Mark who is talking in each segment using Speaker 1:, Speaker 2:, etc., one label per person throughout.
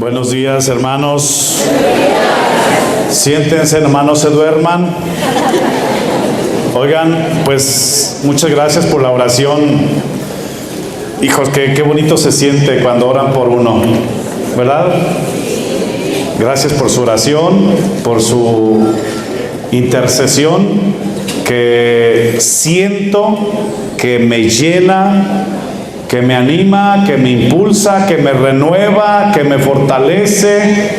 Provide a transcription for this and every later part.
Speaker 1: Buenos días, hermanos. Siéntense, nomás no se duerman. Oigan, pues muchas gracias por la oración. Hijos, qué bonito se siente cuando oran por uno, ¿verdad? Gracias por su oración, por su intercesión, que siento que me llena, que me anima, que me impulsa, que me renueva, que me fortalece,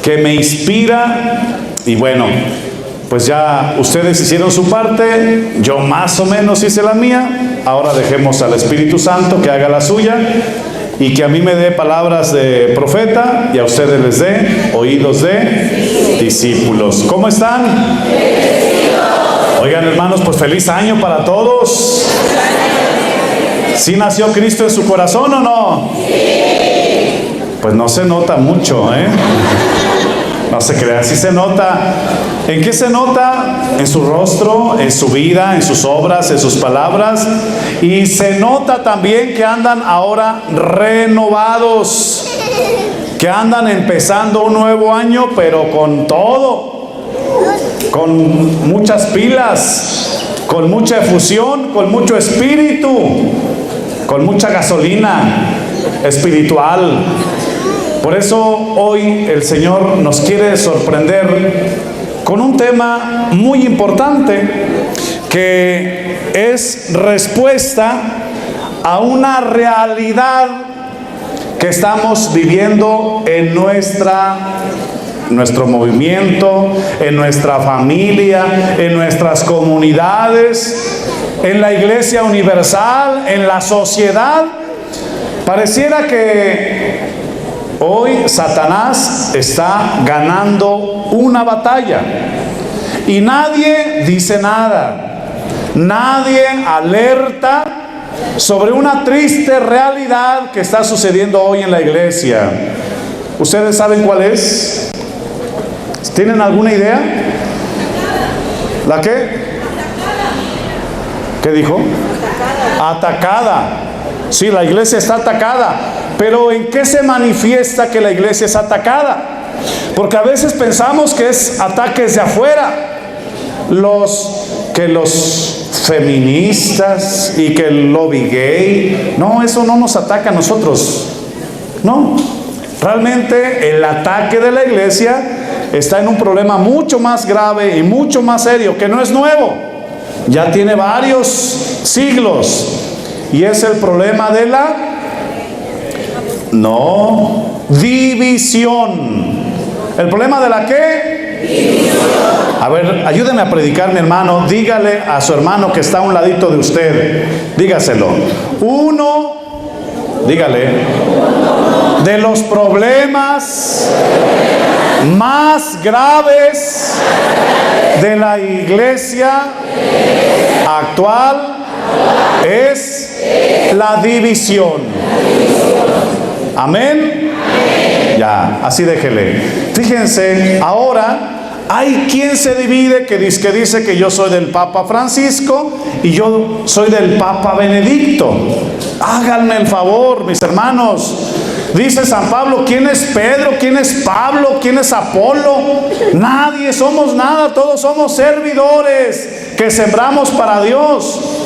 Speaker 1: que me inspira. Y bueno, pues ya ustedes hicieron su parte, yo más o menos hice la mía. Ahora dejemos al Espíritu Santo que haga la suya y que a mí me dé palabras de profeta y a ustedes les dé oídos de discípulos. ¿Cómo están? Oigan, hermanos, pues feliz año para todos. ¿Sí nació Cristo en su corazón o no? Sí. Pues no se nota mucho, ¿eh? No se crean, sí se nota. ¿En qué se nota? En su rostro, en su vida, en sus obras, en sus palabras. Y se nota también que andan ahora renovados, que andan empezando un nuevo año, pero con todo, con muchas pilas, con mucha efusión, con mucho espíritu, con mucha gasolina espiritual. Por eso hoy el Señor nos quiere sorprender con un tema muy importante que es respuesta a una realidad que estamos viviendo en nuestro movimiento, en nuestra familia, en nuestras comunidades, en la Iglesia Universal, en la sociedad. Pareciera que hoy Satanás está ganando una batalla y nadie dice nada, nadie alerta sobre una triste realidad que está sucediendo hoy en la iglesia. ¿Ustedes saben cuál es? ¿Tienen alguna idea? ¿La qué? ¿Qué dijo? Atacada. Sí, la iglesia está atacada. Pero ¿en qué se manifiesta que la iglesia es atacada? Porque a veces pensamos que es ataques de afuera. Los feministas y que el lobby gay. No, eso no nos ataca a nosotros. No. Realmente el ataque de la iglesia está en un problema mucho más grave y mucho más serio, que no es nuevo. Ya tiene varios siglos. Y es el problema de la división. ¿El problema de la qué? División. A ver, ayúdeme a predicar, mi hermano. Dígale a su hermano que está a un ladito de usted. Dígaselo. Dígale. De los problemas más graves de la iglesia actual es la división. Amén. Ya, así déjele. Fíjense, ahora hay quien se divide que dice que yo soy del Papa Francisco y yo soy del Papa Benedicto. Háganme el favor, mis hermanos. Dice San Pablo, ¿quién es Pedro? ¿Quién es Pablo? ¿Quién es Apolo? Nadie, somos nada, todos somos servidores que sembramos para Dios.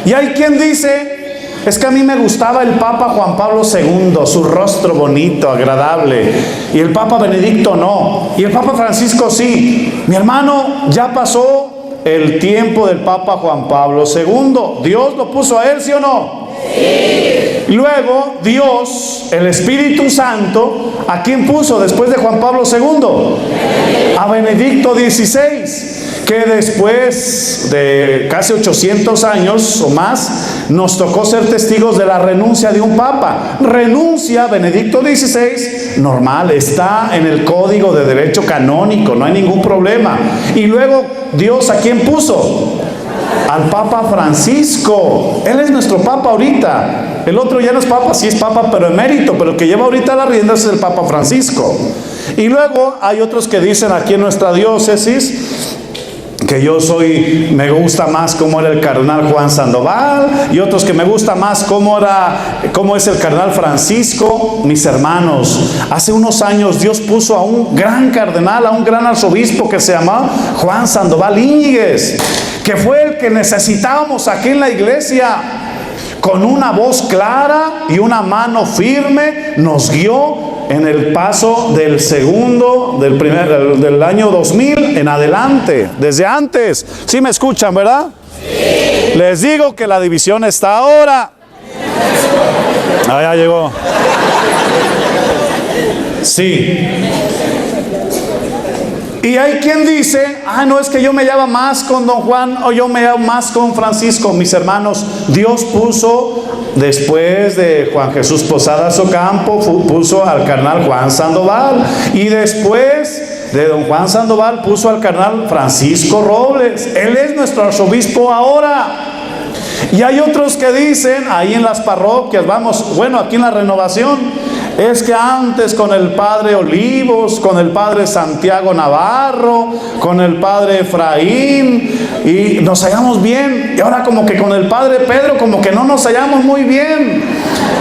Speaker 1: Y hay quien dice, es que a mí me gustaba el Papa Juan Pablo II, su rostro bonito, agradable, y el Papa Benedicto no, y el Papa Francisco sí. Mi hermano, ya pasó el tiempo del Papa Juan Pablo II. Dios lo puso a él, ¿sí o no? Sí. Luego Dios, el Espíritu Santo, ¿a quién puso después de Juan Pablo II? A Benedicto XVI. Que después de casi 800 años o más, nos tocó ser testigos de la renuncia de un papa. Renuncia Benedicto XVI, normal, está en el Código de Derecho Canónico, no hay ningún problema. Y luego, ¿Dios a quién puso? Al Papa Francisco. Él es nuestro Papa ahorita. El otro ya no es Papa, sí es Papa, pero emérito, pero el que lleva ahorita la rienda es el Papa Francisco. Y luego hay otros que dicen aquí en nuestra diócesis que me gusta más cómo era el cardenal Juan Sandoval, y otros que me gusta más cómo es el cardenal Francisco. Mis hermanos, hace unos años Dios puso a un gran cardenal, a un gran arzobispo que se llamaba Juan Sandoval Íñiguez, que fue el que necesitábamos aquí en la iglesia. Con una voz clara y una mano firme nos guió en el paso del año 2000 en adelante, desde antes. ¿Sí me escuchan, verdad? Sí. Les digo que la división está ahora. Ah, ya llegó. Sí. Y hay quien dice, no, es que yo me llevo más con don Juan o yo me llevo más con Francisco. Mis hermanos, Dios puso, después de Juan Jesús Posadas Ocampo, puso al cardenal Juan Sandoval, y después de don Juan Sandoval puso al cardenal Francisco Robles. Él es nuestro arzobispo ahora. Y hay otros que dicen, ahí en las parroquias, aquí en la Renovación, es que antes con el padre Olivos, con el padre Santiago Navarro, con el padre Efraín, y nos hallamos bien, y ahora como que con el padre Pedro como que no nos hallamos muy bien.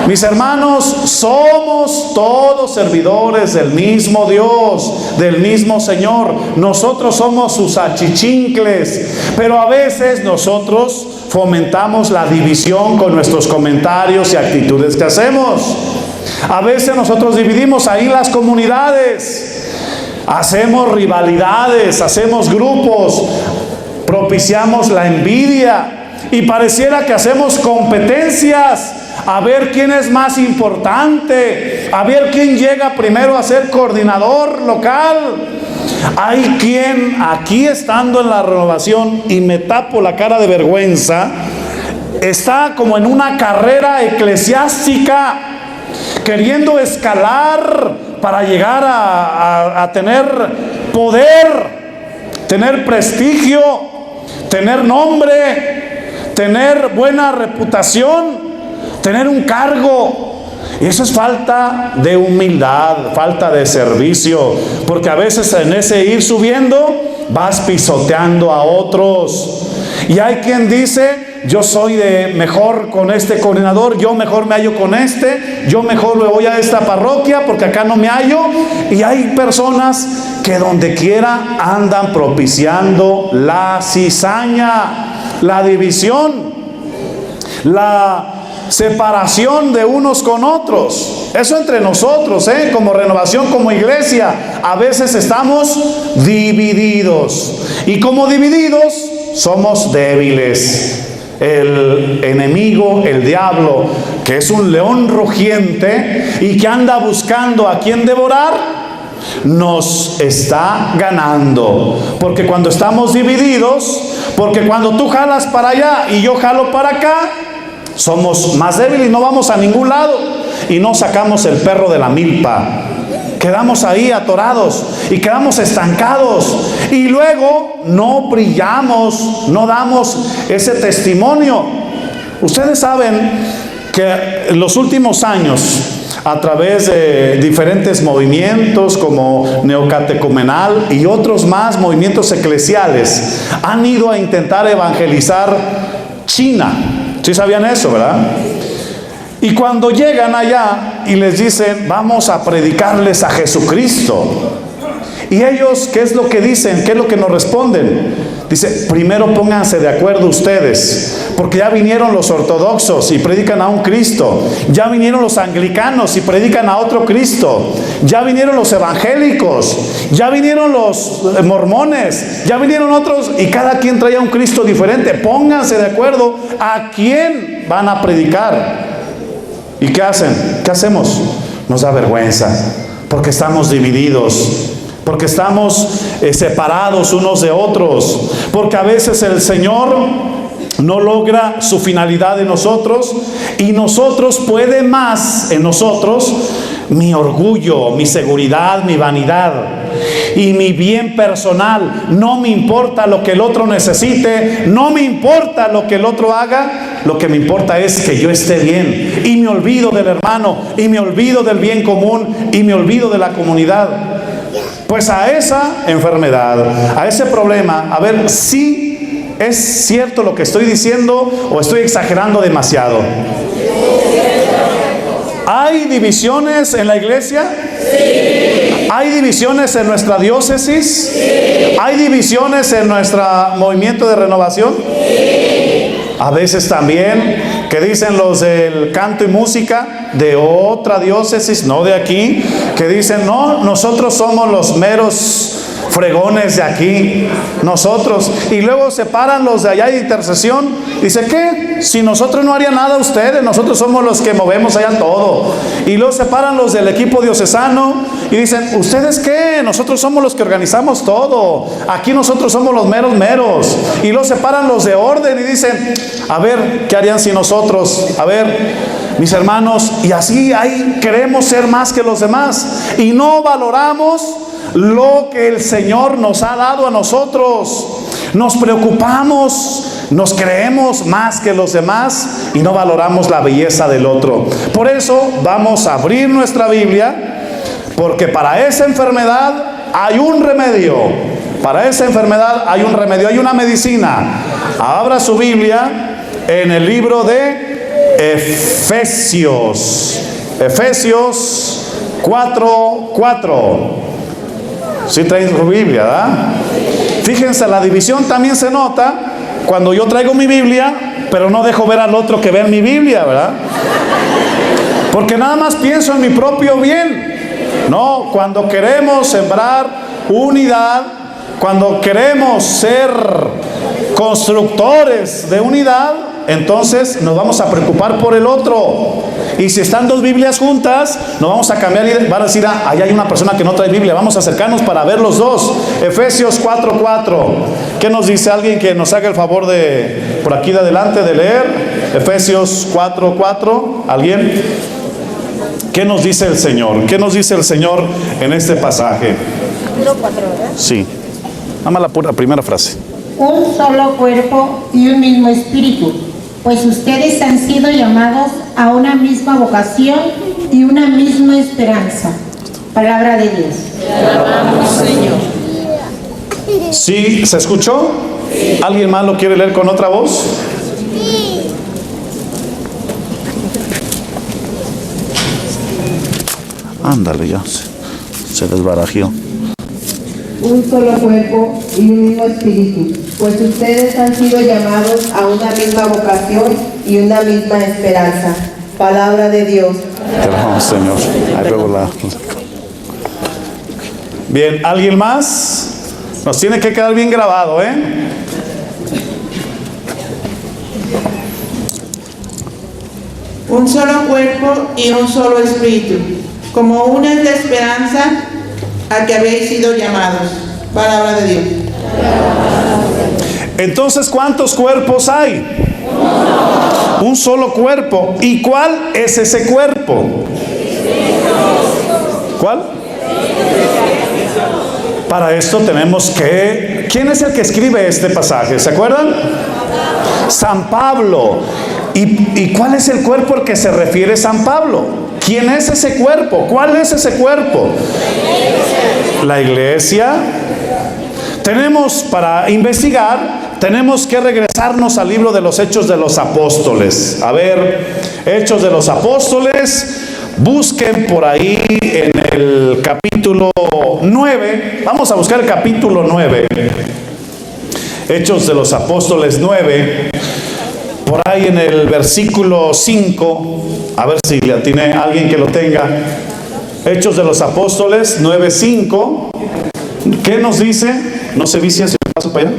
Speaker 1: Mis hermanos, somos todos servidores del mismo Dios, del mismo Señor. Nosotros somos sus achichincles, pero a veces nosotros fomentamos la división con nuestros comentarios y actitudes que hacemos. A veces nosotros dividimos ahí las comunidades, hacemos rivalidades, hacemos grupos, propiciamos la envidia, y pareciera que hacemos competencias a ver quién es más importante, a ver quién llega primero a ser coordinador local. Hay quien aquí, estando en la Renovación, y me tapo la cara de vergüenza, está como en una carrera eclesiástica, queriendo escalar para llegar a tener poder, tener prestigio, tener nombre, tener buena reputación, tener un cargo. Y eso es falta de humildad, falta de servicio, porque a veces en ese ir subiendo vas pisoteando a otros. Y hay quien dice, yo soy de mejor con este coordinador, yo mejor me hallo con yo mejor me voy a esta parroquia porque acá no me hallo. Y hay personas que donde quiera andan propiciando la cizaña, la división, la separación de unos con otros. Eso entre nosotros, como Renovación, como iglesia, a veces estamos divididos, y como divididos somos débiles. El enemigo, el diablo, que es un león rugiente y que anda buscando a quien devorar, nos está ganando. Porque cuando estamos divididos, porque cuando tú jalas para allá y yo jalo para acá, somos más débiles y no vamos a ningún lado, y no sacamos el perro de la milpa. Quedamos ahí atorados y quedamos estancados, y luego no brillamos, no damos ese testimonio. Ustedes saben que en los últimos años, a través de diferentes movimientos como Neocatecumenal y otros más movimientos eclesiales, han ido a intentar evangelizar China. ¿Sí sabían eso, verdad? Y cuando llegan allá y les dicen, vamos a predicarles a Jesucristo, y ellos, ¿qué es lo que dicen? ¿Qué es lo que nos responden? Dice, primero pónganse de acuerdo ustedes, porque ya vinieron los ortodoxos y predican a un Cristo, ya vinieron los anglicanos y predican a otro Cristo, ya vinieron los evangélicos, ya vinieron los mormones, ya vinieron otros, y cada quien trae a un Cristo diferente. Pónganse de acuerdo a quién van a predicar. ¿Y qué hacen? ¿Qué hacemos? Nos da vergüenza, porque estamos divididos, porque estamos separados unos de otros, porque a veces el Señor no logra su finalidad en nosotros, y nosotros puede más en nosotros mi orgullo, mi seguridad, mi vanidad y mi bien personal. No me importa lo que el otro necesite, no me importa lo que el otro haga, lo que me importa es que yo esté bien, y me olvido del hermano, y me olvido del bien común, y me olvido de la comunidad. Pues a esa enfermedad, a ese problema, a ver si es cierto lo que estoy diciendo o estoy exagerando demasiado. ¿Hay divisiones en la iglesia? Sí. ¿Hay divisiones en nuestra diócesis? Sí. ¿Hay divisiones en nuestro movimiento de renovación? Sí. A veces también, que dicen los del canto y música de otra diócesis, no de aquí, que dicen, no, nosotros somos los meros fregones de aquí, nosotros. Y luego se paran los de allá de intercesión. Dice, ¿qué? Si nosotros no haría nada ustedes, nosotros somos los que movemos allá todo. Y luego se paran los del equipo diocesano y dicen, ¿ustedes qué? Nosotros somos los que organizamos todo. Aquí nosotros somos los meros meros. Y luego se paran los de orden y dicen, a ver, ¿qué harían sin nosotros? A ver, mis hermanos, y así ahí queremos ser más que los demás. Y no valoramos lo que el Señor nos ha dado a nosotros. Nos preocupamos, nos creemos más que los demás y no valoramos la belleza del otro. Por eso vamos a abrir nuestra Biblia, porque para esa enfermedad hay un remedio. Para esa enfermedad hay un remedio, hay una medicina. Abra su Biblia en el libro de Efesios. Efesios 4:4. Si traen su Biblia, ¿verdad? Fíjense, la división también se nota cuando yo traigo mi Biblia, pero no dejo ver al otro que vea mi Biblia, ¿verdad? Porque nada más pienso en mi propio bien. No, cuando queremos sembrar unidad, cuando queremos ser constructores de unidad, entonces nos vamos a preocupar por el otro. Y si están dos Biblias juntas, nos vamos a cambiar y van a decir, ah, allá hay una persona que no trae Biblia, vamos a acercarnos para ver los dos. Efesios 4:4. ¿Qué nos dice? Alguien que nos haga el favor de, por aquí de adelante, de leer. Efesios 4:4. ¿Alguien? ¿Qué nos dice el Señor? ¿Qué nos dice el Señor en este pasaje? Sí. Nada más la pura primera frase.
Speaker 2: Un solo cuerpo y un mismo espíritu, pues ustedes han sido llamados a una misma vocación y una misma esperanza. Palabra de Dios. Te alabamos, Señor.
Speaker 1: ¿Sí se escuchó? Sí. ¿Alguien más lo quiere leer con otra voz? Sí. Ándale, ya se desbarajeó.
Speaker 3: Un solo cuerpo y un mismo espíritu, pues ustedes han sido llamados a una misma vocación y una misma esperanza. Palabra de Dios.
Speaker 1: Gracias, Señor. Ahí luego la... Bien, ¿alguien más? Nos tiene que quedar bien grabado, ¿eh?
Speaker 4: Un solo cuerpo y un solo espíritu, como una es la esperanza a que habéis sido llamados. Palabra de Dios.
Speaker 1: Entonces, ¿cuántos cuerpos hay? Un solo cuerpo. ¿Y cuál es ese cuerpo? ¿Cuál? Para esto tenemos que... ¿Quién es el que escribe este pasaje? ¿Se acuerdan? San Pablo. ¿Y cuál es el cuerpo al que se refiere San Pablo? ¿Quién es ese cuerpo? ¿Cuál es ese cuerpo? La iglesia. Tenemos para investigar, tenemos que regresarnos al libro de los Hechos de los Apóstoles. A ver, Hechos de los Apóstoles, busquen por ahí en el capítulo 9. Vamos a buscar el capítulo 9. Hechos de los Apóstoles 9. Por ahí en el versículo 5, a ver si le atiné a alguien que lo tenga. Hechos de los Apóstoles 9:5. ¿Qué nos dice? No se vicia si paso para allá.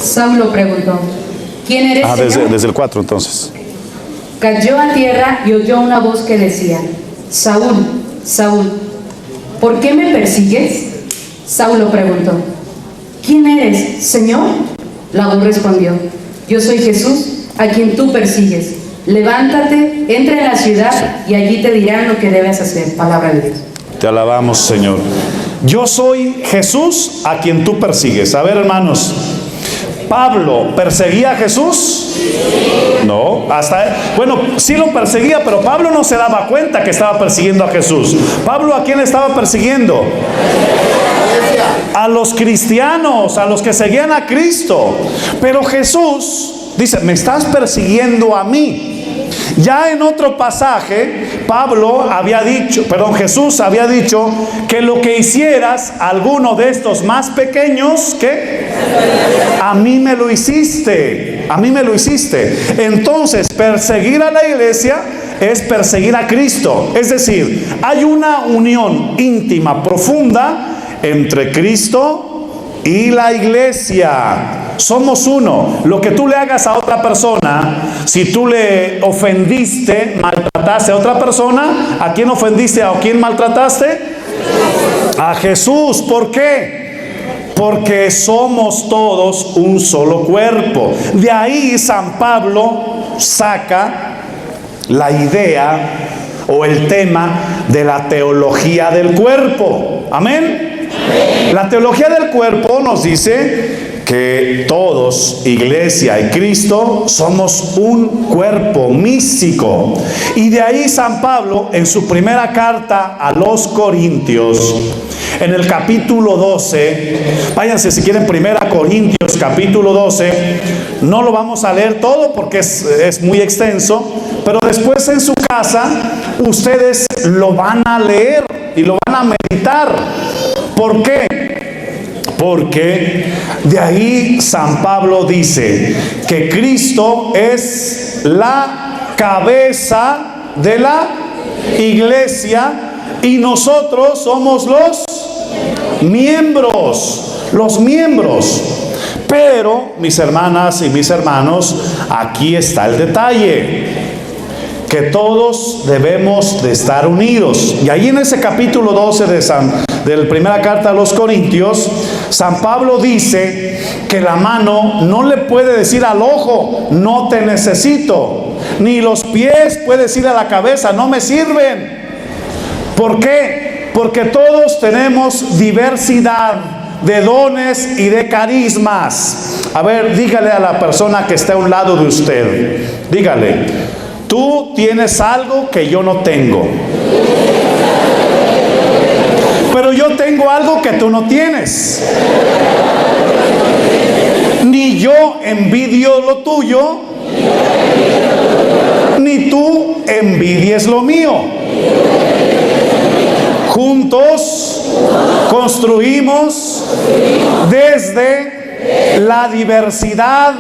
Speaker 5: Saulo preguntó, ¿quién eres, Señor?
Speaker 1: Desde el 4 entonces.
Speaker 5: Cayó a tierra y oyó una voz que decía, Saúl, Saúl, ¿por qué me persigues? Saulo preguntó, ¿quién eres, Señor? La voz respondió, yo soy Jesús, a quien tú persigues. Levántate, entra en la ciudad y allí te dirán lo que debes hacer. Palabra de Dios.
Speaker 1: Te alabamos, Señor. Yo soy Jesús, a quien tú persigues. A ver, hermanos, ¿Pablo perseguía a Jesús? No, bueno, sí lo perseguía, pero Pablo no se daba cuenta que estaba persiguiendo a Jesús. ¿Pablo a quién estaba persiguiendo? A los cristianos, a los que seguían a Cristo. Pero Jesús dice, me estás persiguiendo a mí. Ya en otro pasaje, Jesús había dicho que lo que hicieras a alguno de estos más pequeños, ¿qué? A mí me lo hiciste. A mí me lo hiciste. Entonces, perseguir a la iglesia es perseguir a Cristo. Es decir, hay una unión íntima, profunda entre Cristo y la iglesia. Somos uno. Lo que tú le hagas a otra persona, si tú le ofendiste, maltrataste a otra persona, ¿a quién ofendiste o a quién maltrataste? A Jesús. ¿Por qué? Porque somos todos un solo cuerpo. De ahí San Pablo saca la idea o el tema de la teología del cuerpo. Amén. La teología del cuerpo nos dice que todos, iglesia y Cristo, somos un cuerpo místico. Y de ahí San Pablo, en su primera carta a los Corintios, en el capítulo 12, váyanse si quieren, 1 Corintios capítulo 12, no lo vamos a leer todo porque es muy extenso, pero después en su casa ustedes lo van a leer y lo van a meditar. ¿Por qué? Porque de ahí San Pablo dice que Cristo es la cabeza de la iglesia y nosotros somos los miembros. Pero, mis hermanas y mis hermanos, aquí está el detalle, que todos debemos de estar unidos. Y ahí en ese capítulo 12 de la primera carta a los Corintios, San Pablo dice que la mano no le puede decir al ojo, no te necesito, ni los pies puede decir a la cabeza, no me sirven. ¿Por qué? Porque todos tenemos diversidad de dones y de carismas. A ver, dígale a la persona que está a un lado de usted, dígale, tú tienes algo que yo no tengo, pero yo tengo algo que tú no tienes. Ni yo envidio lo tuyo, ni tú envidies lo mío. Juntos construimos desde la diversidad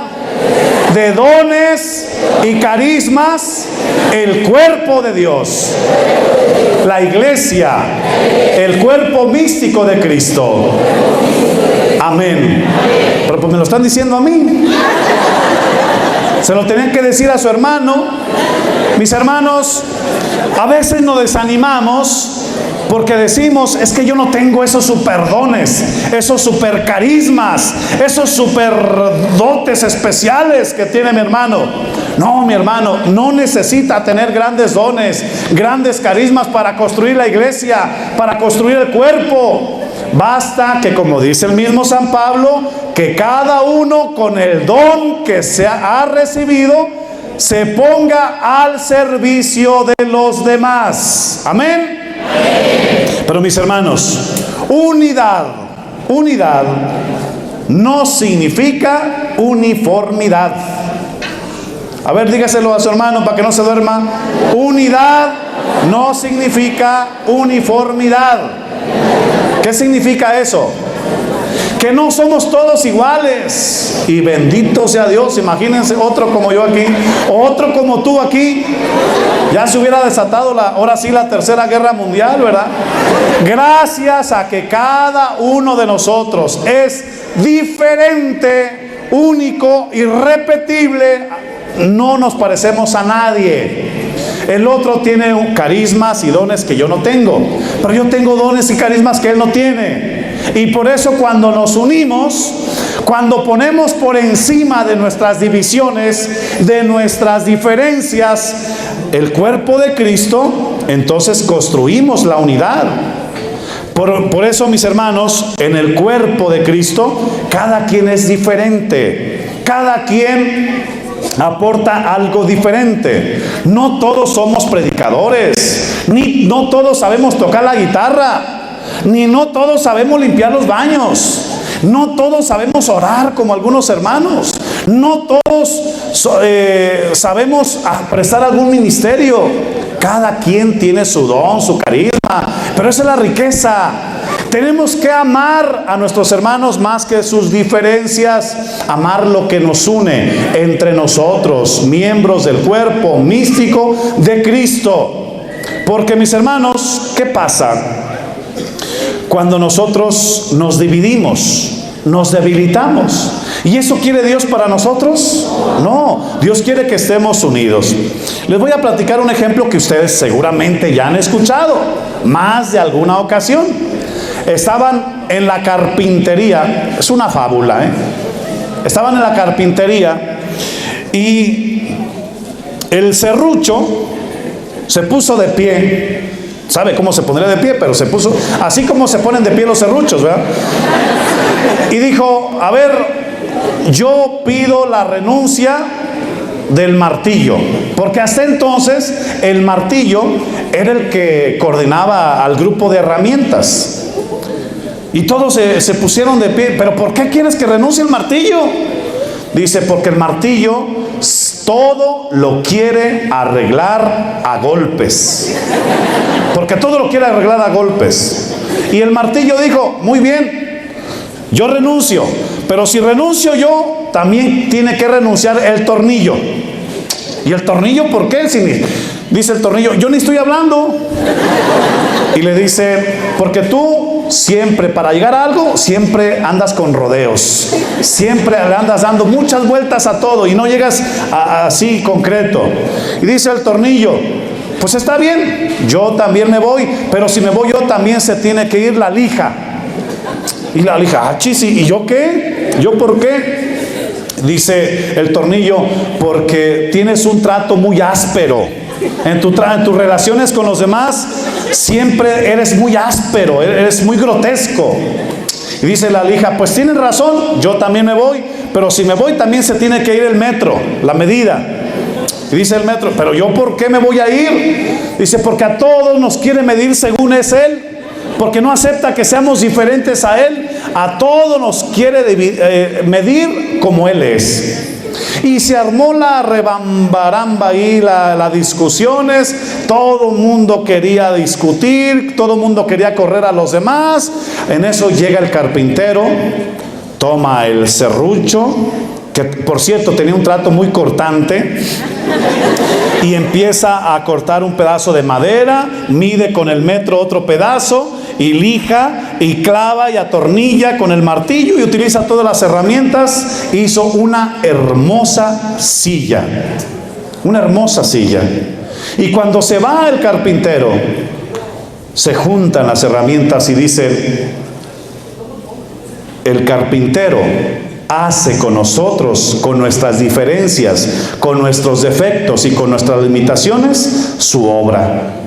Speaker 1: de dones y carismas el cuerpo de Dios, la iglesia, el cuerpo místico de Cristo. Amén. Pero pues me lo están diciendo a mí. Se lo tenían que decir a su hermano. Mis hermanos, a veces nos desanimamos porque decimos, es que yo no tengo esos superdones, esos supercarismas, esos superdotes especiales que tiene mi hermano. No, mi hermano, no necesita tener grandes dones, grandes carismas para construir la iglesia, para construir el cuerpo. Basta que, como dice el mismo San Pablo, que cada uno con el don que se ha recibido se ponga al servicio de los demás. Amén. Pero mis hermanos, unidad no significa uniformidad. A ver, dígaselo a su hermano para que no se duerma. Unidad no significa uniformidad. ¿Qué significa eso? Que no somos todos iguales. Y bendito sea Dios. Imagínense otro como yo aquí, otro como tú aquí. Ya se hubiera desatado ahora sí la tercera guerra mundial, ¿verdad? Gracias a que cada uno de nosotros es diferente, único, irrepetible, no nos parecemos a nadie. El otro tiene carismas y dones que yo no tengo, pero yo tengo dones y carismas que él no tiene. Y por eso cuando nos unimos, cuando ponemos por encima de nuestras divisiones, de nuestras diferencias, el cuerpo de Cristo, entonces construimos la unidad. Por eso, mis hermanos, en el cuerpo de Cristo, cada quien es diferente. Cada quien aporta algo diferente. No todos somos predicadores, ni no todos sabemos tocar la guitarra, ni no todos sabemos limpiar los baños, no todos sabemos orar como algunos hermanos, no todos sabemos prestar algún ministerio. Cada quien tiene su don, su carisma, pero esa es la riqueza. Tenemos que amar a nuestros hermanos más que sus diferencias, amar lo que nos une entre nosotros, miembros del cuerpo místico de Cristo. Porque, mis hermanos, ¿qué pasa cuando nosotros nos dividimos, nos debilitamos? ¿Y eso quiere Dios para nosotros? No, Dios quiere que estemos unidos. Les voy a platicar un ejemplo que ustedes seguramente ya han escuchado más de alguna ocasión. Estaban en la carpintería, es una fábula, Estaban en la carpintería y el serrucho se puso de pie. ¿Sabe cómo se pondría de pie? Pero se puso así como se ponen de pie los serruchos, ¿verdad? Y dijo: a ver, yo pido la renuncia del martillo, porque hasta entonces el martillo era el que coordinaba al grupo de herramientas. Y todos se pusieron de pie. ¿Pero por qué quieres que renuncie el martillo? Dice: porque el martillo todo lo quiere arreglar a golpes. Porque todo lo quiere arreglar a golpes. Y el martillo dijo: muy bien, yo renuncio, pero si renuncio yo, también tiene que renunciar el tornillo. ¿Y el tornillo por qué? Dice el tornillo: yo ni estoy hablando. Y le dice: porque tú siempre, para llegar a algo, siempre andas con rodeos, siempre andas dando muchas vueltas a todo y no llegas así concreto. Y dice el tornillo: pues está bien, yo también me voy, pero si me voy yo, también se tiene que ir la lija. Y la lija: chis, ¿y yo qué? ¿Yo por qué? Dice el tornillo: porque tienes un trato muy áspero. En tus relaciones con los demás siempre eres muy áspero, eres muy grotesco. Y dice la lija: pues tienes razón, yo también me voy, pero si me voy también se tiene que ir el metro, la medida. Y dice el metro: pero yo ¿por qué me voy a ir? Dice: porque a todos nos quiere medir según es Él, porque no acepta que seamos diferentes a Él. A todos nos quiere medir como Él es. Y se armó la rebambaramba ahí, las discusiones. Todo el mundo quería discutir, todo el mundo quería correr a los demás. En eso llega el carpintero, toma el serrucho, que por cierto tenía un trato muy cortante, y empieza a cortar un pedazo de madera, mide con el metro otro pedazo, y lija, y clava, y atornilla con el martillo, y utiliza todas las herramientas. Hizo una hermosa silla, una hermosa silla. Y cuando se va el carpintero, se juntan las herramientas y dice: el carpintero hace con nosotros, con nuestras diferencias, con nuestros defectos y con nuestras limitaciones, su obra.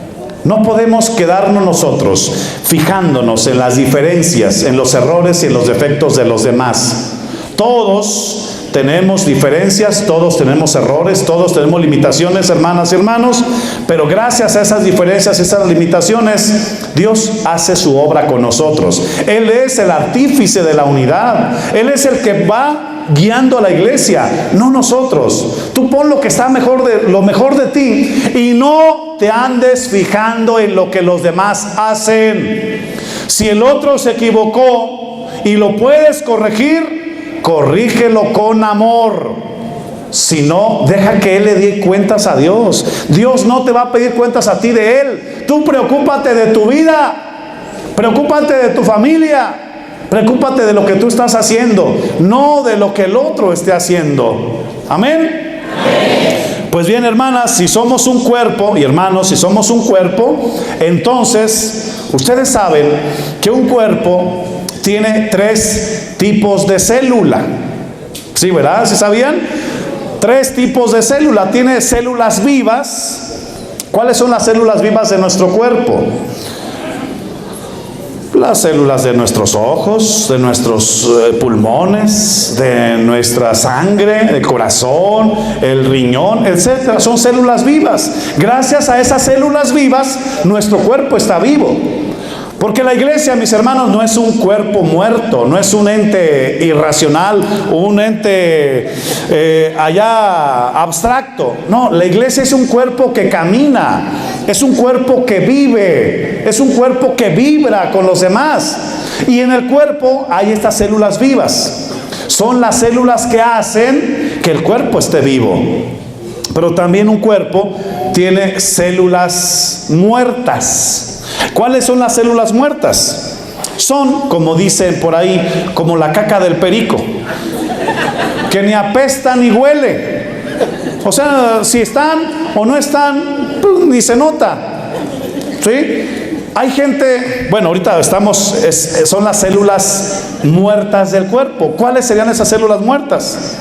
Speaker 1: No podemos quedarnos nosotros fijándonos en las diferencias, en los errores y en los defectos de los demás. Todos tenemos diferencias, todos tenemos errores, todos tenemos limitaciones, hermanas y hermanos, pero gracias a esas diferencias, esas limitaciones, Dios hace su obra con nosotros. Él es el artífice de la unidad. Él es el que va guiando a la iglesia, no nosotros. Tú pon lo que está lo mejor de ti, y no te andes fijando en lo que los demás hacen. Si el otro se equivocó y lo puedes corregir, corrígelo con amor. Si no, deja que Él le dé cuentas a Dios. Dios no te va a pedir cuentas a ti de Él. Tú preocúpate de tu vida, preocúpate de tu familia, preocúpate de lo que tú estás haciendo, no de lo que el otro esté haciendo. Amén. Pues bien, hermanas, si somos un cuerpo, y hermanos, si somos un cuerpo, entonces ustedes saben que un cuerpo tiene 3 tipos de célula. ¿Sí, verdad? ¿Sí sabían? 3 tipos de célula. Tiene células vivas. ¿Cuáles son las células vivas de nuestro cuerpo? las células de nuestros ojos, de nuestros pulmones, de nuestra sangre, el corazón, el riñón, etcétera. Son células vivas. Gracias a esas células vivas, nuestro cuerpo está vivo. Porque la iglesia, mis hermanos, no es un cuerpo muerto, no es un ente irracional, un ente allá abstracto. No, la iglesia es un cuerpo que camina, es un cuerpo que vive, es un cuerpo que vibra con los demás. Y en el cuerpo hay estas células vivas. Son las células que hacen que el cuerpo esté vivo. Pero también un cuerpo tiene células muertas. ¿Cuáles son las células muertas? Son, como dicen por ahí, como la caca del perico, que ni apesta ni huele. O sea, si están o no están, pues, ni se nota. ¿Sí? Hay gente, bueno, ahorita son las células muertas del cuerpo. ¿Cuáles serían esas células muertas?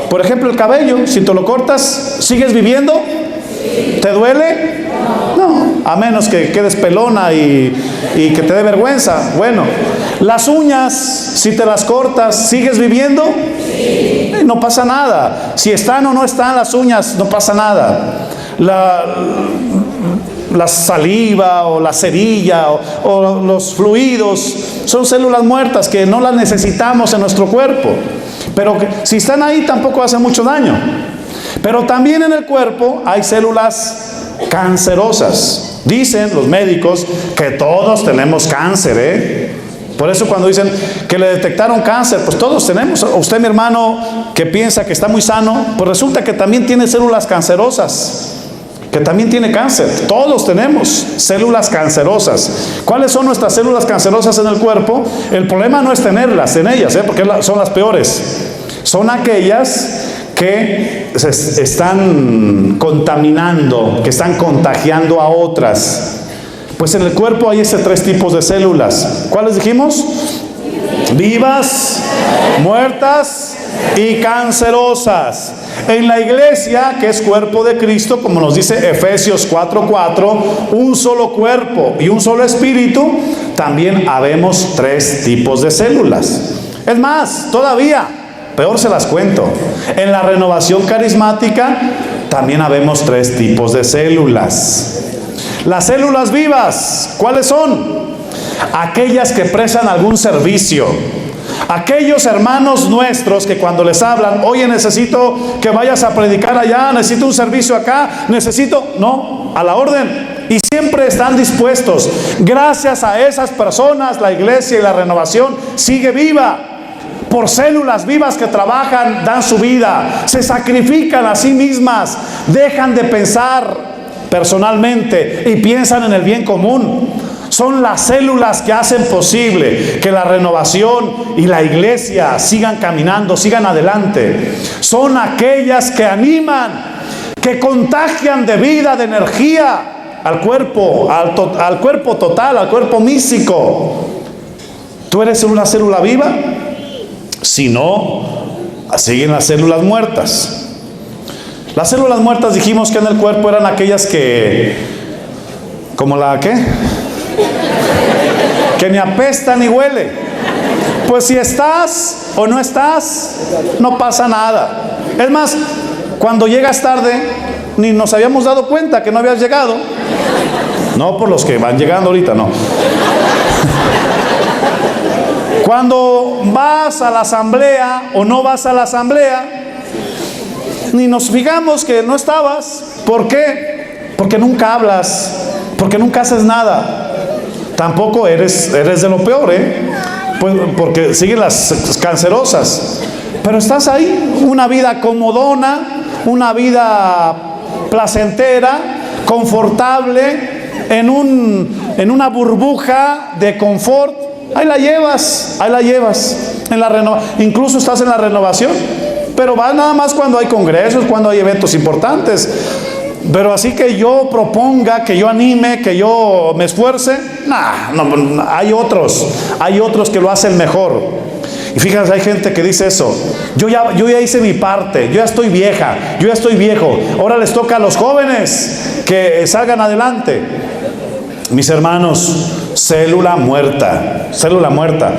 Speaker 1: Por ejemplo, el cabello, si te lo cortas, ¿sigues viviendo? ¿Te duele? No, a menos que quedes pelona y que te dé vergüenza. Bueno, las uñas, si te las cortas, ¿sigues viviendo? No pasa nada. Si están o no están las uñas, no pasa nada. La saliva o la cerilla o los fluidos son células muertas que no las necesitamos en nuestro cuerpo. Pero si están ahí tampoco hacen mucho daño. Pero también en el cuerpo hay células cancerosas. Dicen los médicos que todos tenemos cáncer, Por eso cuando dicen que le detectaron cáncer, pues todos tenemos. Usted, mi hermano, que piensa que está muy sano, pues resulta que también tiene células cancerosas, que también tiene cáncer. Todos tenemos células cancerosas. ¿Cuáles son nuestras células cancerosas en el cuerpo? El problema no es tenerlas en ellas, porque son las peores. Son aquellas que se están contaminando, que están contagiando a otras. Pues en el cuerpo hay tres tipos de células. ¿Cuáles dijimos? Vivas, muertas y cancerosas. En la iglesia, que es cuerpo de Cristo, como nos dice Efesios 4:4, un solo cuerpo y un solo espíritu, también habemos tres tipos de células. Es más, todavía peor se las cuento. En la renovación carismática también habemos tres tipos de células. Las células vivas, ¿cuáles son? Aquellas que prestan algún servicio. Aquellos hermanos nuestros que cuando les hablan, oye, necesito que vayas a predicar allá, necesito un servicio acá, no, a la orden. Y siempre están dispuestos. Gracias a esas personas, la iglesia y la renovación sigue viva. Por células vivas que trabajan, dan su vida, se sacrifican a sí mismas, dejan de pensar personalmente y piensan en el bien común. Son las células que hacen posible que la renovación y la iglesia sigan caminando, sigan adelante. Son aquellas que animan, que contagian de vida, de energía al cuerpo total, al cuerpo místico. ¿Tú eres una célula viva? Si no, siguen las células muertas. Las células muertas dijimos que en el cuerpo eran aquellas que, ¿como la qué? Que ni apesta ni huele. Pues si estás o no estás, no pasa nada. Es más, cuando llegas tarde, ni nos habíamos dado cuenta que no habías llegado. No por los que van llegando ahorita, no. Cuando vas a la asamblea o no vas a la asamblea, ni nos fijamos que no estabas. ¿Por qué? Porque nunca hablas, porque nunca haces nada. Tampoco eres de lo peor, pues porque siguen las cancerosas. Pero estás ahí, una vida comodona, una vida placentera, confortable, en una burbuja de confort. Ahí la llevas. Incluso estás en la renovación, pero va nada más cuando hay congresos, cuando hay eventos importantes. Pero así que yo proponga, que yo anime, que yo me esfuerce, no, hay otros que lo hacen mejor. Y fíjense, hay gente que dice eso: yo ya hice mi parte, yo ya estoy vieja, yo ya estoy viejo, ahora les toca a los jóvenes que salgan adelante. Mis hermanos, célula muerta, célula muerta.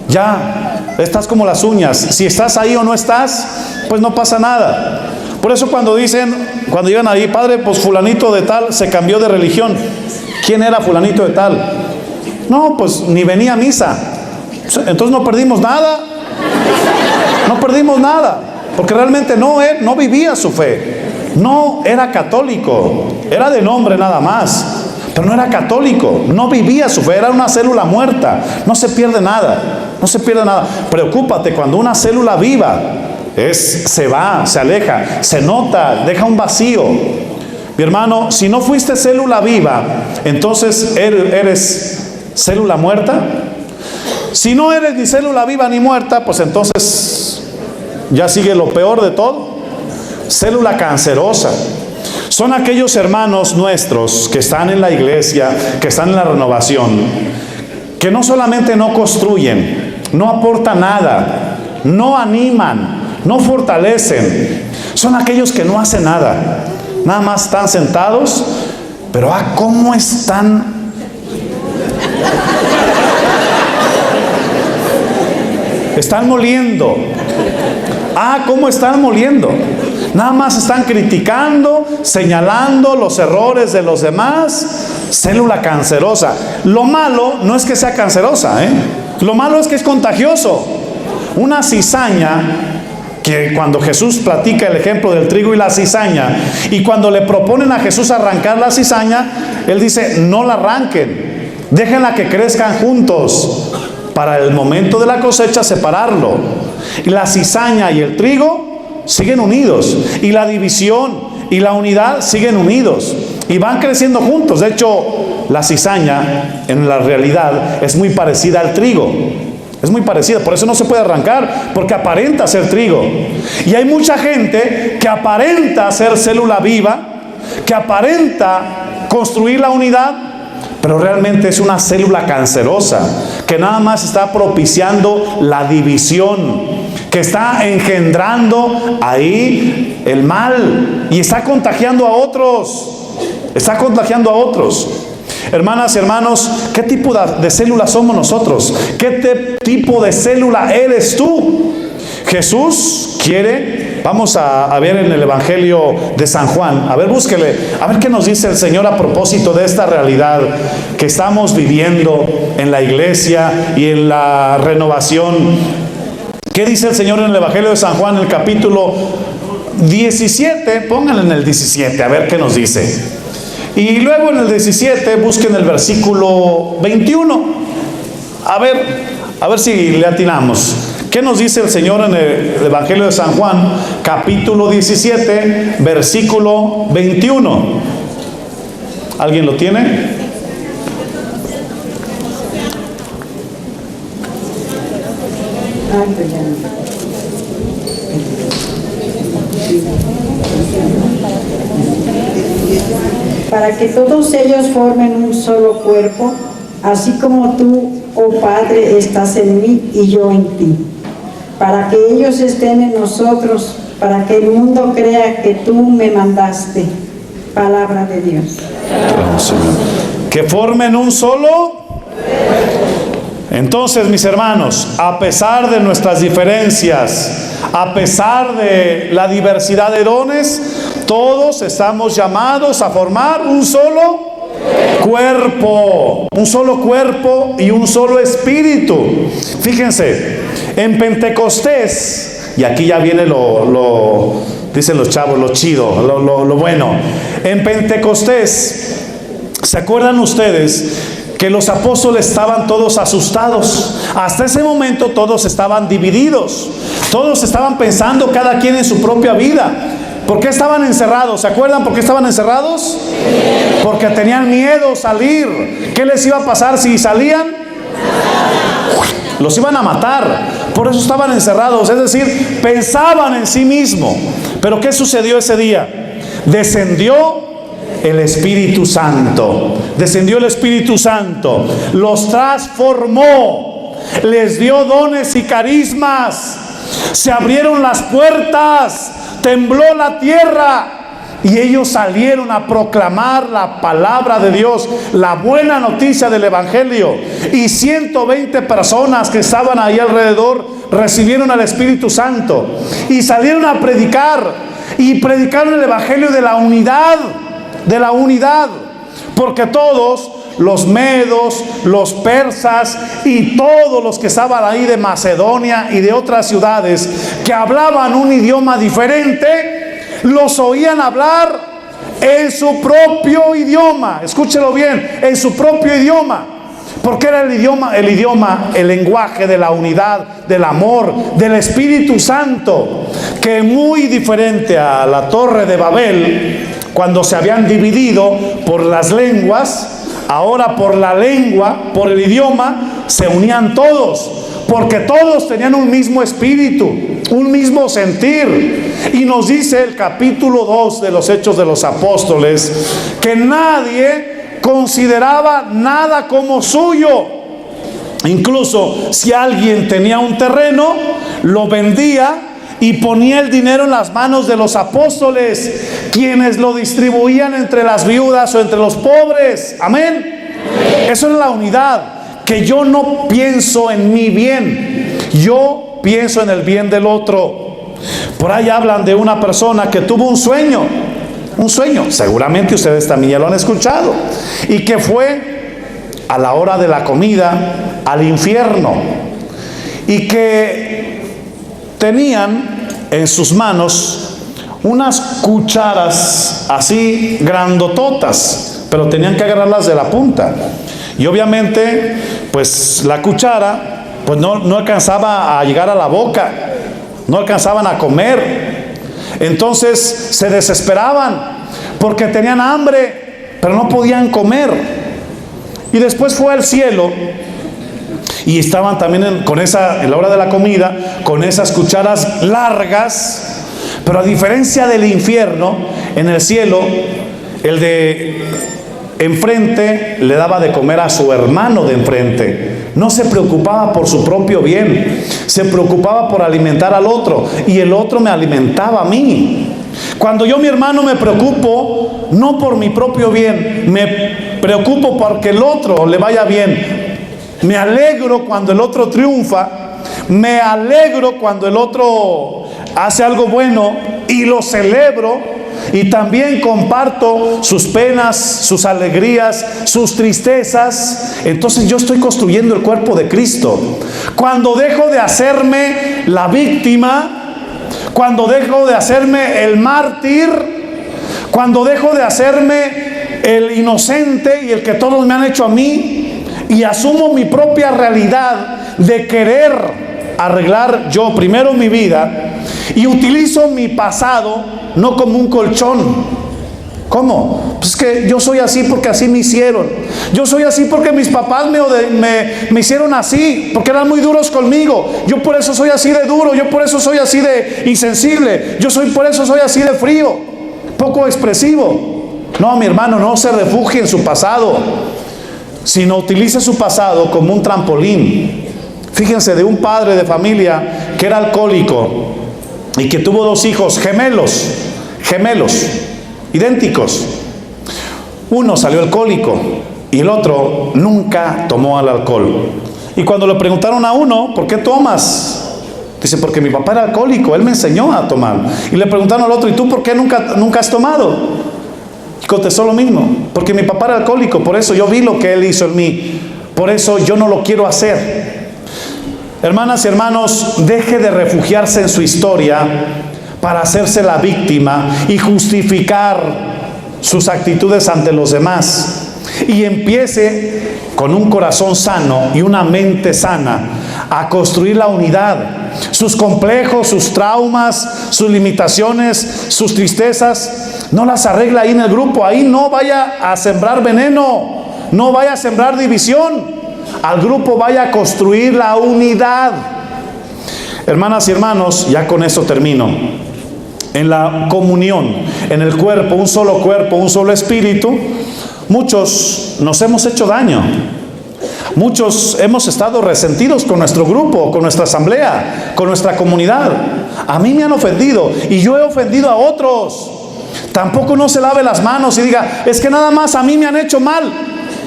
Speaker 1: Ya, estás como las uñas. Si estás ahí o no estás, pues no pasa nada. Por eso cuando llegan ahí, padre, pues fulanito de tal se cambió de religión. ¿Quién era fulanito de tal? No, pues ni venía a misa. Entonces no perdimos nada. No perdimos nada. Porque realmente no vivía su fe. No era católico. Era de nombre nada más. Pero no era católico. No vivía su fe. Era una célula muerta. No se pierde nada. No se pierde nada. Preocúpate cuando una célula viva se va, se aleja, se nota, deja un vacío. Mi hermano, si no fuiste célula viva, entonces eres célula muerta. Si no eres ni célula viva ni muerta, pues entonces ya sigue lo peor de todo. Célula cancerosa. Son aquellos hermanos nuestros que están en la iglesia, que están en la renovación, que no solamente no construyen, no aportan nada, no animan, no fortalecen. Son aquellos que no hacen nada. Nada más están sentados, pero cómo están. Están moliendo. Cómo están moliendo. Nada más están criticando, señalando los errores de los demás. Célula cancerosa. Lo malo no es que sea cancerosa, Lo malo es que es contagioso. Una cizaña, que cuando Jesús platica el ejemplo del trigo y la cizaña, y cuando le proponen a Jesús arrancar la cizaña, Él dice, no la arranquen, déjenla que crezcan juntos, para el momento de la cosecha separarlo. Y la cizaña y el trigo siguen unidos, y la división y la unidad siguen unidos, y van creciendo juntos. De hecho, la cizaña en la realidad es muy parecida al trigo. Es muy parecida, por eso no se puede arrancar, porque aparenta ser trigo. Y hay mucha gente que aparenta ser célula viva, que aparenta construir la unidad, pero realmente es una célula cancerosa, que nada más está propiciando la división, que está engendrando ahí el mal y está contagiando a otros. Está contagiando a otros. Hermanas y hermanos, ¿qué tipo de célula somos nosotros? ¿Qué tipo de célula eres tú? Jesús quiere, vamos a ver en el Evangelio de San Juan, a ver, búsquele, a ver qué nos dice el Señor a propósito de esta realidad que estamos viviendo en la iglesia y en la renovación. ¿Qué dice el Señor en el Evangelio de San Juan, en el capítulo 17? Pónganle en el 17, a ver qué nos dice. Y luego en el 17 busquen el versículo 21. A ver si le atinamos. ¿Qué nos dice el Señor en el Evangelio de San Juan, capítulo 17, versículo 21? ¿Alguien lo tiene?
Speaker 6: Para que todos ellos formen un solo cuerpo, así como tú, oh Padre, estás en mí y yo en ti. Para que ellos estén en nosotros, para que el mundo crea que tú me mandaste. Palabra de Dios.
Speaker 1: Que formen un solo. Entonces, mis hermanos, a pesar de nuestras diferencias, a pesar de la diversidad de dones, todos estamos llamados a formar un solo cuerpo y un solo espíritu. Fíjense, en Pentecostés, y aquí ya viene dicen los chavos, lo chido, lo bueno. En Pentecostés, ¿se acuerdan ustedes que los apóstoles estaban todos asustados? Hasta ese momento todos estaban divididos, todos estaban pensando cada quien en su propia vida. ¿Por qué estaban encerrados? ¿Se acuerdan por qué estaban encerrados? Porque tenían miedo salir. ¿Qué les iba a pasar si salían? Los iban a matar. Por eso estaban encerrados, es decir, pensaban en sí mismos. Pero ¿qué sucedió ese día? Descendió el Espíritu Santo. Descendió el Espíritu Santo. Los transformó. Les dio dones y carismas. Se abrieron las puertas. Tembló la tierra. Y ellos salieron a proclamar la palabra de Dios, la buena noticia del Evangelio. Y 120 personas que estaban ahí alrededor recibieron al Espíritu Santo. Y salieron a predicar. Y predicaron el Evangelio de la unidad. De la unidad. Porque todos, los medos, los persas y todos los que estaban ahí de Macedonia y de otras ciudades que hablaban un idioma diferente, los oían hablar en su propio idioma. Escúchelo bien, en su propio idioma. Porque era el lenguaje de la unidad, del amor, del Espíritu Santo, que muy diferente a la Torre de Babel, cuando se habían dividido por las lenguas, ahora por la lengua, por el idioma, se unían todos. Porque todos tenían un mismo espíritu, un mismo sentir. Y nos dice el capítulo 2 de los Hechos de los Apóstoles que nadie consideraba nada como suyo. Incluso si alguien tenía un terreno, lo vendía y ponía el dinero en las manos de los apóstoles, quienes lo distribuían entre las viudas o entre los pobres. Amén. Eso es la unidad. Que yo no pienso en mi bien, yo pienso en el bien del otro. Por ahí hablan de una persona que tuvo un sueño, seguramente ustedes también ya lo han escuchado, y que fue a la hora de la comida al infierno, y que tenían en sus manos unas cucharas así grandototas, pero tenían que agarrarlas de la punta. Y obviamente, pues la cuchara, pues no alcanzaba a llegar a la boca, no alcanzaban a comer. Entonces se desesperaban porque tenían hambre, pero no podían comer. Y después fue al cielo y estaban también en la hora de la comida, con esas cucharas largas. Pero a diferencia del infierno, en el cielo, el de enfrente le daba de comer a su hermano de enfrente. No se preocupaba por su propio bien, se preocupaba por alimentar al otro, y el otro me alimentaba a mí. Cuando yo, mi hermano, me preocupo no por mi propio bien, me preocupo porque el otro le vaya bien. Me alegro cuando el otro triunfa, me alegro cuando el otro hace algo bueno y lo celebro. Y también comparto sus penas, sus alegrías, sus tristezas. Entonces yo estoy construyendo el cuerpo de Cristo. Cuando dejo de hacerme la víctima, cuando dejo de hacerme el mártir, cuando dejo de hacerme el inocente y el que todos me han hecho a mí, y asumo mi propia realidad de querer arreglar yo primero mi vida, y utilizo mi pasado no como un colchón. ¿Cómo? Pues que yo soy así porque así me hicieron. Yo soy así porque mis papás me hicieron así, porque eran muy duros conmigo. Yo por eso soy así de duro. Yo por eso soy así de insensible. Por eso soy así de frío, poco expresivo. No, mi hermano, no se refugie en su pasado, sino utilice su pasado como un trampolín. Fíjense, de un padre de familia que era alcohólico y que tuvo 2 hijos gemelos, idénticos. Uno salió alcohólico y el otro nunca tomó el alcohol. Y cuando le preguntaron a uno, ¿por qué tomas? Dice, porque mi papá era alcohólico, él me enseñó a tomar. Y le preguntaron al otro, ¿y tú por qué nunca has tomado? Y contestó lo mismo, porque mi papá era alcohólico, por eso yo vi lo que él hizo en mí, por eso yo no lo quiero hacer. Hermanas y hermanos, deje de refugiarse en su historia para hacerse la víctima y justificar sus actitudes ante los demás. Y empiece con un corazón sano y una mente sana a construir la unidad. Sus complejos, sus traumas, sus limitaciones, sus tristezas, no las arregla ahí en el grupo. Ahí no vaya a sembrar veneno, no vaya a sembrar división. Al grupo vaya a construir la unidad. Hermanas y hermanos, ya con esto termino. En la comunión, en el cuerpo, un solo espíritu, muchos nos hemos hecho daño. Muchos hemos estado resentidos con nuestro grupo, con nuestra asamblea, con nuestra comunidad. A mí me han ofendido y yo he ofendido a otros. Tampoco no se lave las manos y diga, es que nada más a mí me han hecho mal.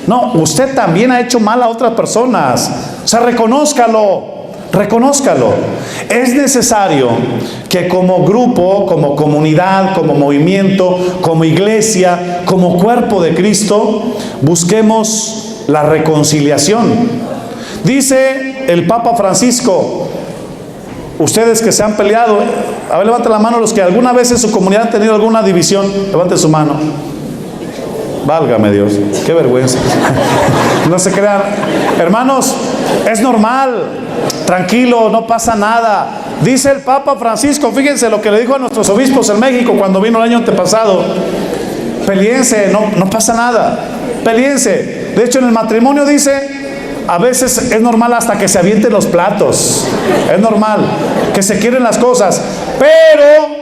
Speaker 1: No, usted también ha hecho mal a otras personas. O sea, reconózcalo. Es necesario que como grupo, como comunidad, como movimiento, como iglesia, como cuerpo de Cristo, busquemos la reconciliación. Dice el Papa Francisco, ustedes que se han peleado, a ver, levanten la mano los que alguna vez en su comunidad han tenido alguna división, levanten su mano. Válgame Dios, qué vergüenza. No se crean, hermanos, es normal, tranquilo, no pasa nada. Dice el Papa Francisco, fíjense lo que le dijo a nuestros obispos en México cuando vino el año antepasado: peleense, no pasa nada, peleense. De hecho, en el matrimonio dice, a veces es normal hasta que se avienten los platos, es normal que se quieren las cosas, pero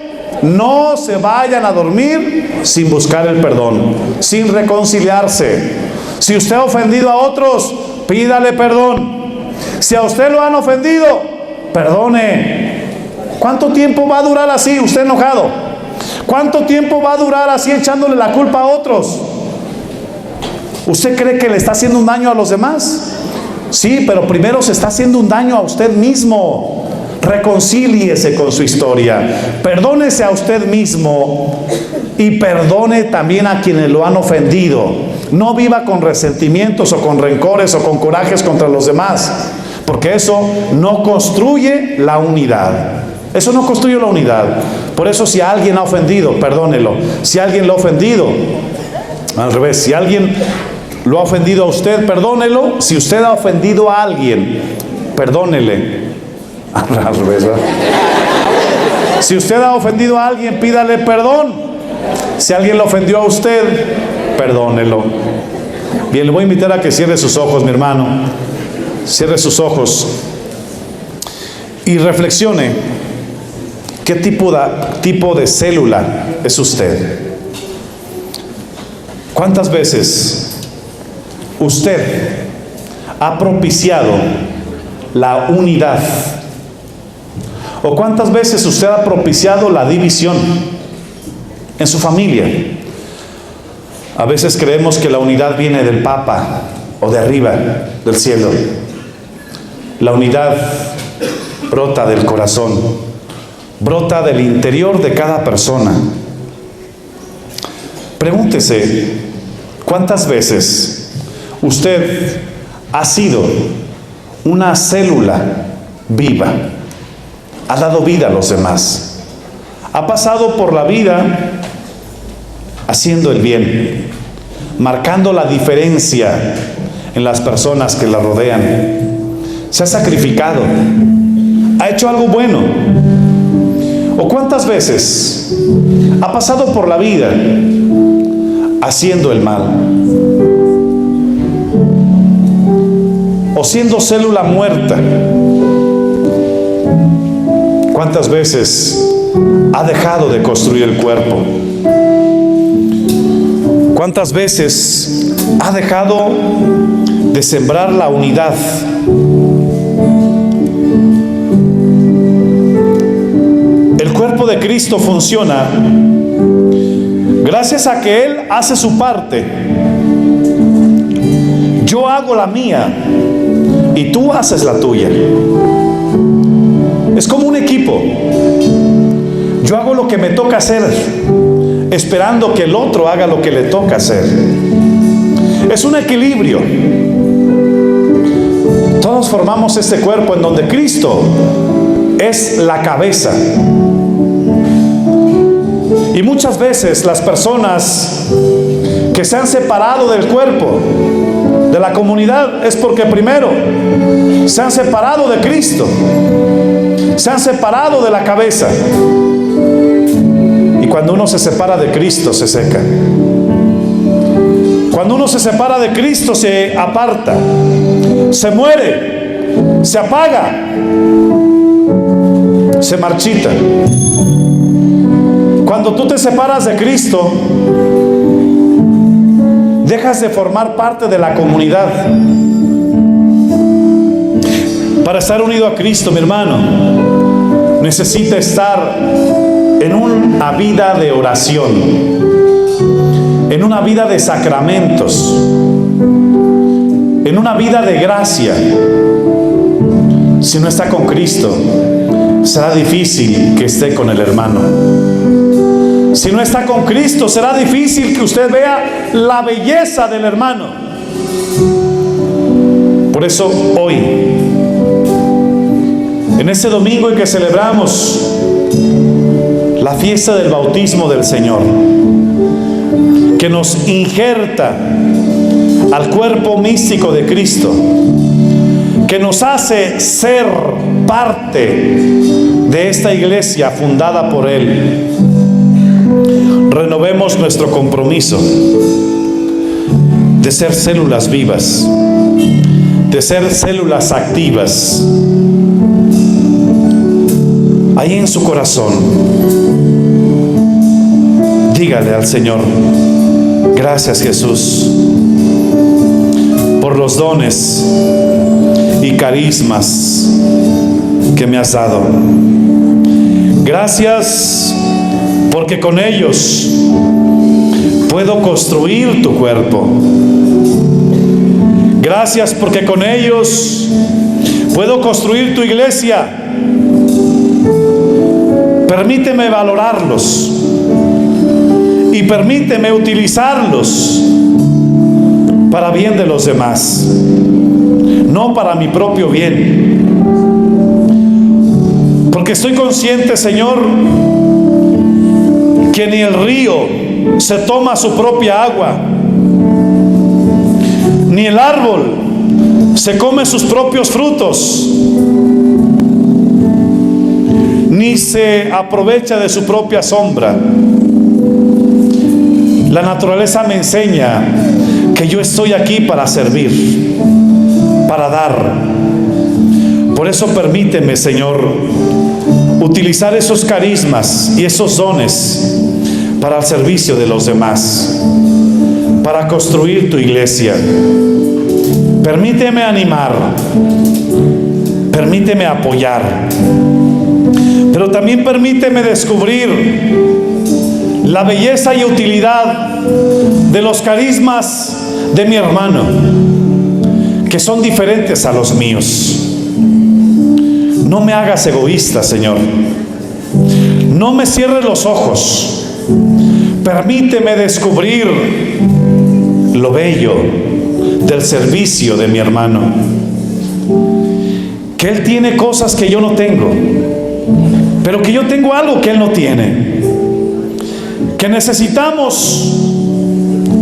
Speaker 1: no se vayan a dormir sin buscar el perdón, sin reconciliarse. Si usted ha ofendido a otros, pídale perdón. Si a usted lo han ofendido, perdone. ¿Cuánto tiempo va a durar así, usted enojado? ¿Cuánto tiempo va a durar así echándole la culpa a otros? ¿Usted cree que le está haciendo un daño a los demás? Sí, pero primero se está haciendo un daño a usted mismo. Reconcíliese con su historia, perdónese a usted mismo y perdone también a quienes lo han ofendido. No viva con resentimientos o con rencores o con corajes contra los demás, porque eso no construye la unidad. Eso no construye la unidad. Por eso, si alguien ha ofendido, perdónelo. Si alguien lo ha ofendido, al revés, si alguien lo ha ofendido a usted, perdónelo. Si usted ha ofendido a alguien, perdónele. Al revés, ¿verdad? Si usted ha ofendido a alguien, pídale perdón. Si alguien lo ofendió a usted, perdónelo. Bien, le voy a invitar a que cierre sus ojos, mi hermano. Cierre sus ojos y reflexione. ¿Qué tipo de célula es usted? ¿Cuántas veces usted ha propiciado la unidad? ¿O cuántas veces usted ha propiciado la división en su familia? A veces creemos que la unidad viene del Papa o de arriba, del cielo. La unidad brota del corazón, brota del interior de cada persona. Pregúntese, ¿cuántas veces usted ha sido una célula viva? Ha dado vida a los demás. Ha pasado por la vida haciendo el bien, marcando la diferencia en las personas que la rodean. Se ha sacrificado, ha hecho algo bueno. ¿O cuántas veces ha pasado por la vida haciendo el mal? O siendo célula muerta. ¿Cuántas veces ha dejado de construir el cuerpo? ¿Cuántas veces ha dejado de sembrar la unidad? El cuerpo de Cristo funciona gracias a que Él hace su parte. Yo hago la mía y tú haces la tuya. Es como un equipo. Yo hago lo que me toca hacer, esperando que el otro haga lo que le toca hacer. Es un equilibrio. Todos formamos este cuerpo en donde Cristo es la cabeza. Y muchas veces las personas que se han separado del cuerpo, de la comunidad, es porque primero se han separado de Cristo, se han separado de la cabeza. Y cuando uno se separa de Cristo, se seca. Cuando uno se separa de Cristo, se aparta, se muere, se apaga, se marchita. Cuando tú te separas de Cristo, dejas de formar parte de la comunidad. Para estar unido a Cristo, mi hermano, necesita estar en una vida de oración, en una vida de sacramentos, en una vida de gracia. Si no está con Cristo, será difícil que esté con el hermano. Si no está con Cristo, será difícil que usted vea la belleza del hermano. Por eso hoy, en este domingo en que celebramos la fiesta del bautismo del Señor, que nos injerta al cuerpo místico de Cristo, que nos hace ser parte de esta iglesia fundada por Él, renovemos nuestro compromiso de ser células vivas, de ser células activas. Ahí en su corazón, dígale al Señor: gracias, Jesús, por los dones y carismas que me has dado. Gracias porque con ellos puedo construir tu cuerpo. Gracias porque con ellos puedo construir tu iglesia. Permíteme valorarlos y permíteme utilizarlos para bien de los demás, no para mi propio bien. Porque estoy consciente, Señor, que ni el río se toma su propia agua, ni el árbol se come sus propios frutos, ni se aprovecha de su propia sombra. La naturaleza me enseña que yo estoy aquí para servir, para dar. Por eso permíteme, Señor, utilizar esos carismas y esos dones para el servicio de los demás, para construir tu iglesia. Permíteme animar, permíteme apoyar, pero también permíteme descubrir la belleza y utilidad de los carismas de mi hermano, que son diferentes a los míos. No me hagas egoísta, Señor. No me cierres los ojos. Permíteme descubrir lo bello del servicio de mi hermano, que él tiene cosas que yo no tengo, pero que yo tengo algo que él no tiene, que necesitamos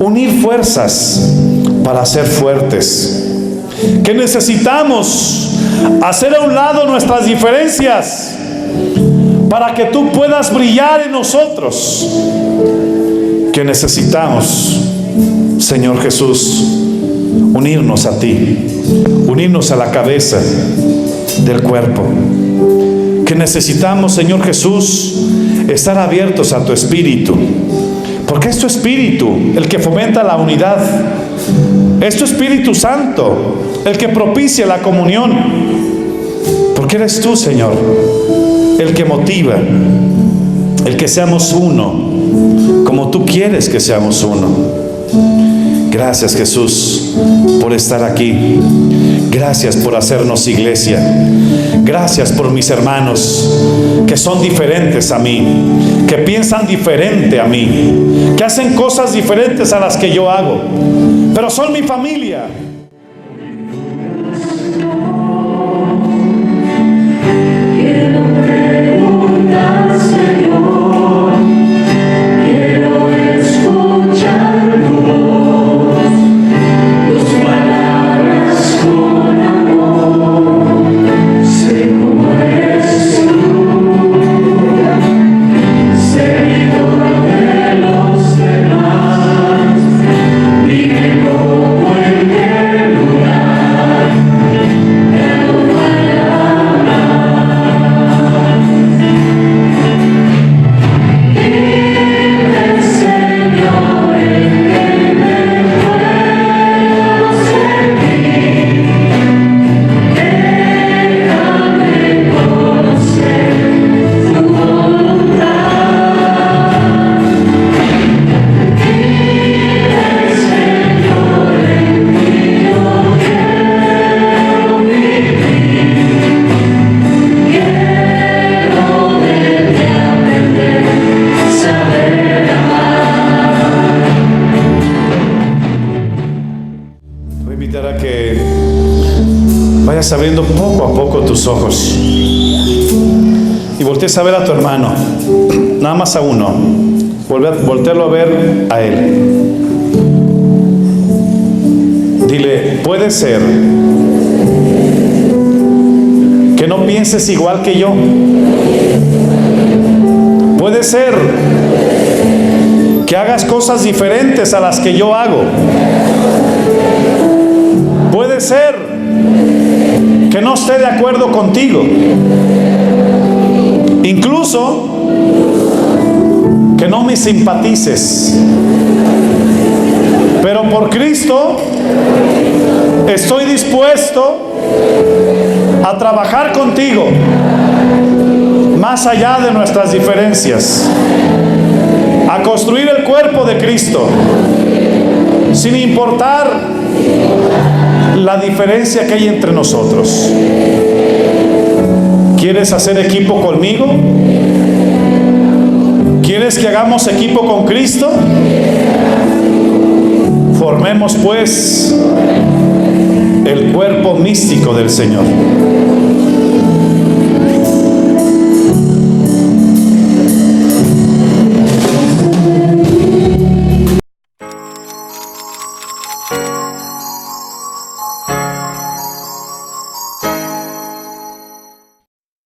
Speaker 1: unir fuerzas para ser fuertes, que necesitamos hacer a un lado nuestras diferencias para que tú puedas brillar en nosotros, que necesitamos, Señor Jesús, unirnos a ti, unirnos a la cabeza del cuerpo, que necesitamos, Señor Jesús, estar abiertos a tu Espíritu, porque es tu Espíritu el que fomenta la unidad, es tu Espíritu Santo el que propicia la comunión, porque eres tú, Señor, el que motiva, el que seamos uno, como tú quieres que seamos uno. Gracias, Jesús, por estar aquí. Gracias por hacernos iglesia. Gracias por mis hermanos que son diferentes a mí, que piensan diferente a mí, que hacen cosas diferentes a las que yo hago, pero son mi familia.
Speaker 7: Como el que
Speaker 1: vayas abriendo poco a poco tus ojos y voltees a ver a tu hermano, nada más a uno, voltearlo a ver a él. Dile, puede ser que no pienses igual que yo. Puede ser que hagas cosas diferentes a las que yo hago. Puede ser que no esté de acuerdo contigo. Incluso que no me simpatices. Pero por Cristo estoy dispuesto a trabajar contigo más allá de nuestras diferencias, a construir el cuerpo de Cristo sin importar la diferencia que hay entre nosotros. ¿Quieres hacer equipo conmigo? ¿Quieres que hagamos equipo con Cristo? Formemos pues el cuerpo místico del Señor.